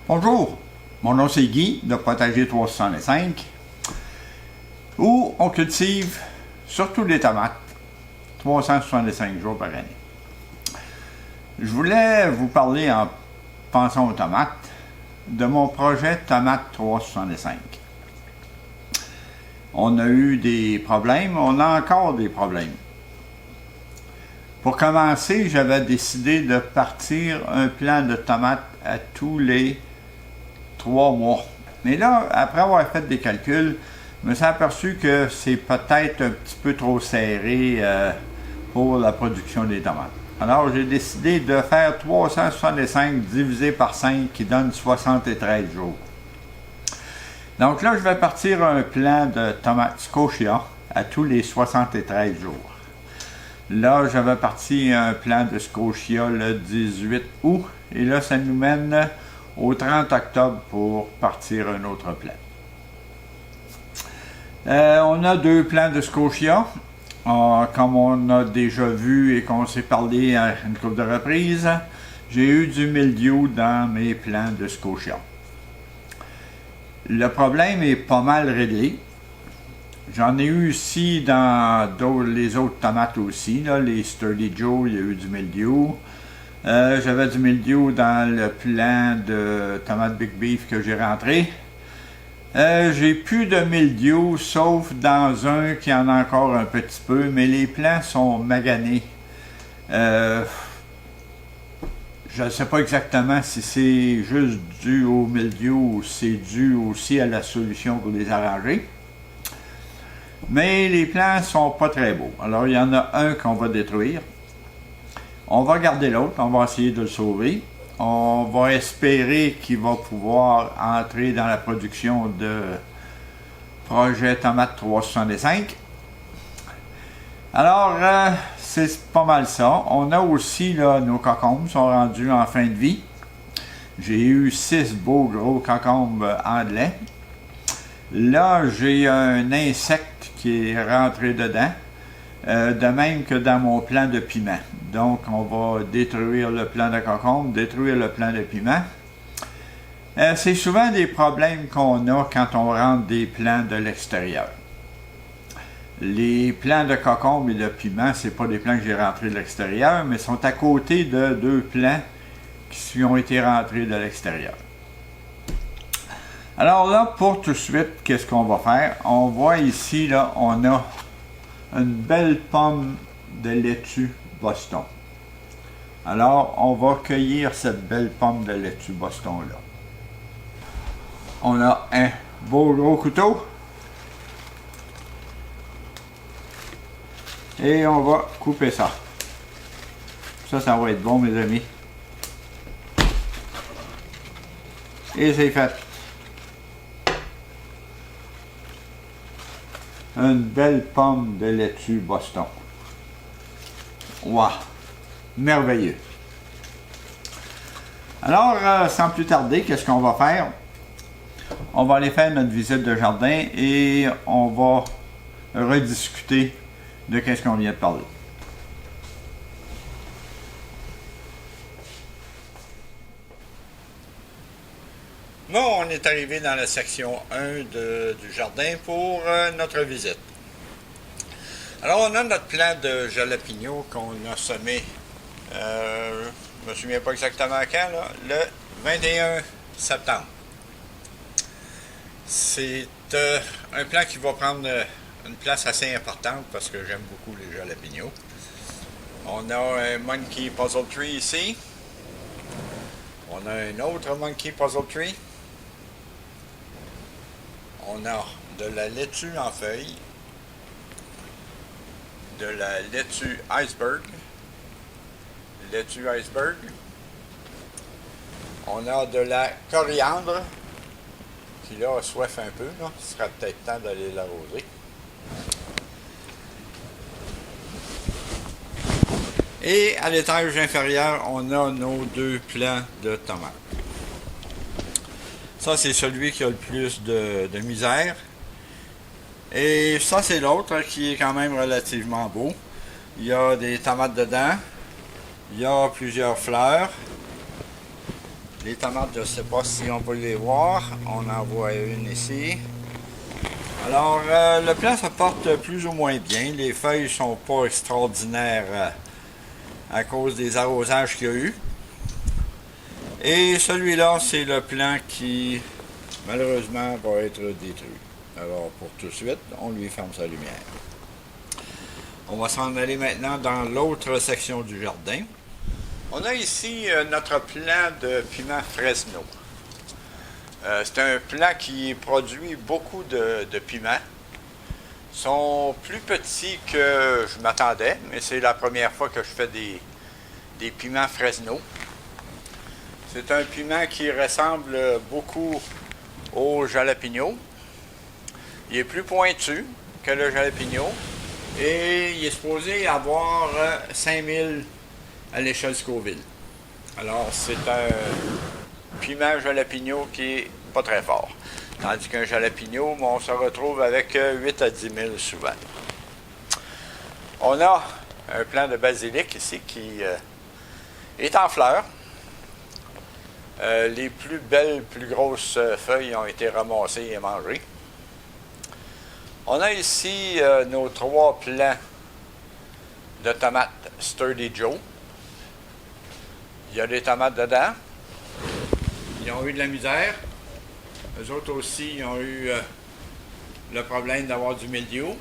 Bonjour, mon nom c'est Guy de Potager 365 où on cultive surtout des tomates 365 jours par année. Je voulais vous parler en pensant aux tomates de mon projet Tomate 365. On a eu des problèmes, on a encore des problèmes. Pour commencer, j'avais décidé de partir un plan de tomates à tous les 3 mois. Mais là, après avoir fait des calculs, je me suis aperçu que c'est peut-être un petit peu trop serré pour la production des tomates. Alors, j'ai décidé de faire 365 divisé par 5 qui donne 73 jours. Donc là, je vais partir un plan de tomates Scotia à tous les 73 jours. Là, j'avais parti un plan de Scotia le 18 août et là, ça nous mène au 30 octobre pour partir un autre plan. On a 2 plans de Scotia. Comme on a déjà vu et qu'on s'est parlé à une couple de reprises, j'ai eu du mildiou dans mes plants de Scotia. Le problème est pas mal réglé. J'en ai eu ici dans les autres tomates aussi, là, les Sturdy Joe, il y a eu du mildiou. J'avais du mildiou dans le plan de tomates Big Beef que j'ai rentré. J'ai plus de mildiou, sauf dans un qui en a encore un petit peu, mais les plants sont maganés. Je ne sais pas exactement si c'est juste dû au mildiou ou si c'est dû aussi à la solution pour les arranger. Mais les plants sont pas très beaux. Alors il y en a un qu'on va détruire. On va garder l'autre, on va essayer de le sauver. On va espérer qu'il va pouvoir entrer dans la production de projet Tomate 365. Alors, c'est pas mal ça. On a aussi, là, nos cocombes sont rendus en fin de vie. J'ai eu 6 beaux gros cocombes anglais. Là, j'ai un insecte qui est rentré dedans. De même que dans mon plan de piment. Donc, on va détruire le plan de concombre, détruire le plan de piment. C'est souvent des problèmes qu'on a quand on rentre des plants de l'extérieur. Les plants de concombre et de piment, c'est pas des plants que j'ai rentrés de l'extérieur, mais sont à côté de 2 plants qui ont été rentrés de l'extérieur. Alors là, pour tout de suite, qu'est-ce qu'on va faire? On voit ici, là, on a une belle pomme de laitue Boston. Alors, on va cueillir cette belle pomme de laitue Boston-là. On a un beau gros couteau. Et on va couper ça. Ça va être bon, mes amis. Et c'est fait. Une belle pomme de laitue Boston. Waouh! Merveilleux! Alors, sans plus tarder, qu'est-ce qu'on va faire? On va aller faire notre visite de jardin et on va rediscuter de qu'est-ce qu'on vient de parler. Bon, on est arrivé dans la section 1 du jardin pour notre visite. Alors, on a notre plant de jalapeno qu'on a semé, je ne me souviens pas exactement quand, là, le 21 septembre. C'est un plant qui va prendre une place assez importante parce que j'aime beaucoup les jalapenos. On a un Monkey Puzzle Tree ici. On a un autre Monkey Puzzle Tree. On a de la laitue en feuilles, de la laitue iceberg, on a de la coriandre, qui là a soif un peu, là. Ce sera peut-être temps d'aller l'arroser. Et à l'étage inférieur, on a nos 2 plants de tomates. Ça, c'est celui qui a le plus de misère. Et ça, c'est l'autre qui est quand même relativement beau. Il y a des tomates dedans. Il y a plusieurs fleurs. Les tomates, je ne sais pas si on peut les voir. On en voit une ici. Alors, le plant se porte plus ou moins bien. Les feuilles ne sont pas extraordinaires à cause des arrosages qu'il y a eu. Et celui-là, c'est le plant qui, malheureusement, va être détruit. Alors, pour tout de suite, on lui ferme sa lumière. On va s'en aller maintenant dans l'autre section du jardin. On a ici notre plant de piment Fresno. C'est un plant qui produit beaucoup de piments. Ils sont plus petits que je m'attendais, mais c'est la première fois que je fais des piments Fresno. C'est un piment qui ressemble beaucoup au jalapeno. Il est plus pointu que le jalapeno et il est supposé avoir 5000 à l'échelle Scoville. Alors, c'est un piment jalapeno qui est pas très fort. Tandis qu'un jalapeno, on se retrouve avec 8 à 10 000 souvent. On a un plant de basilic ici qui est en fleurs. Les plus belles, plus grosses feuilles ont été ramassées et mangées. On a ici nos 3 plants de tomates Sturdy Joe. Il y a des tomates dedans. Ils ont eu de la misère. Eux autres aussi, ils ont eu le problème d'avoir du mildiou.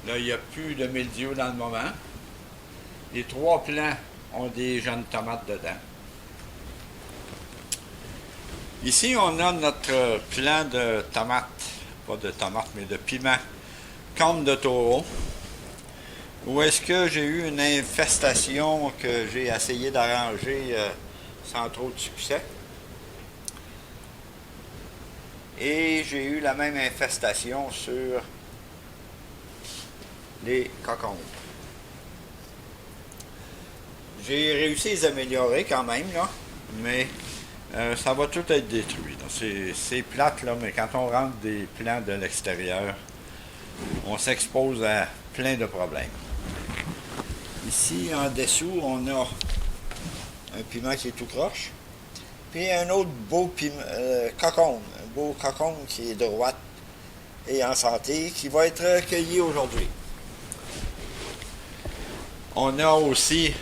Là, il n'y a plus de mildiou dans le moment. Les 3 plants ont des jeunes tomates dedans. Ici, on a notre plant de tomates, pas de tomates, mais de piment, Corne de taureau, où est-ce que j'ai eu une infestation que j'ai essayé d'arranger sans trop de succès. Et j'ai eu la même infestation sur les cocombes. J'ai réussi à les améliorer quand même, là, mais ça va tout être détruit. C'est plate, là, mais quand on rentre des plants de l'extérieur, on s'expose à plein de problèmes. Ici, en dessous, on a un piment qui est tout croche. Puis un autre beau cocon, un beau cocon qui est droite et en santé, qui va être cueilli aujourd'hui. On a aussi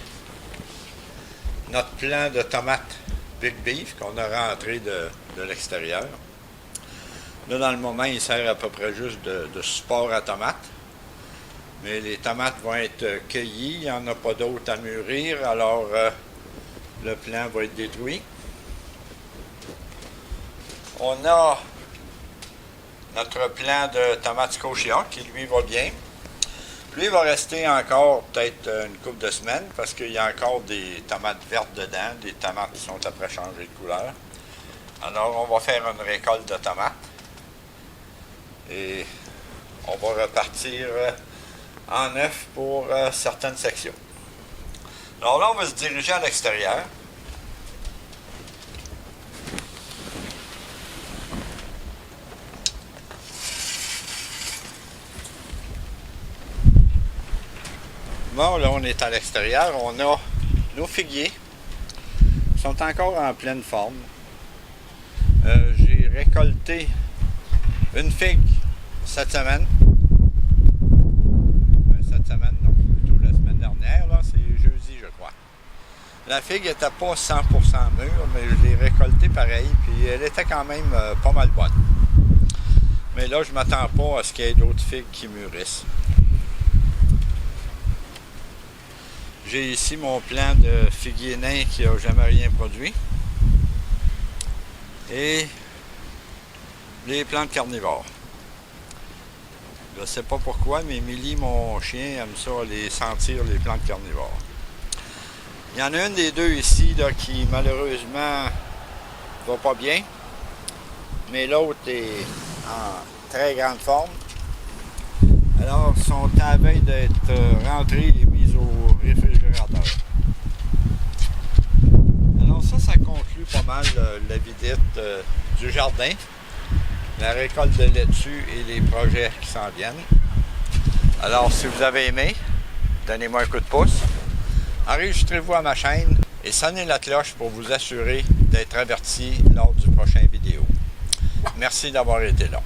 notre plant de tomates Big Beef qu'on a rentré de l'extérieur. Là, dans le moment, il sert à peu près juste de support à tomates. Mais les tomates vont être cueillies, il n'y en a pas d'autres à mûrir, alors le plant va être détruit. On a notre plant de tomates Scotia qui lui va bien. Lui va rester encore peut-être une couple de semaines parce qu'il y a encore des tomates vertes dedans, des tomates qui sont après changer de couleur. Alors on va faire une récolte de tomates et on va repartir en neuf pour certaines sections. Alors là, on va se diriger à l'extérieur. Bon, là, on est à l'extérieur. On a nos figuiers. Ils sont encore en pleine forme. J'ai récolté une figue cette semaine. Cette semaine, non, plutôt la semaine dernière. Là, c'est jeudi, je crois. La figue n'était pas 100% mûre, mais je l'ai récoltée pareil. Puis elle était quand même pas mal bonne. Mais là, je ne m'attends pas à ce qu'il y ait d'autres figues qui mûrissent. J'ai ici mon plant de figuier nain qui n'a jamais rien produit. Et les plantes carnivores. Je ne sais pas pourquoi, mais Millie, mon chien, aime ça, les sentir, les plantes carnivores. Il y en a une des deux ici là, qui, malheureusement, va pas bien. Mais l'autre est en très grande forme. Alors, ils sont à la veille d'être rentrés et mis au réfrigérateur. Alors ça conclut pas mal la visite du jardin, la récolte de laitue et les projets qui s'en viennent. Alors, si vous avez aimé, donnez-moi un coup de pouce, enregistrez-vous à ma chaîne et sonnez la cloche pour vous assurer d'être averti lors du prochain vidéo. Merci d'avoir été là.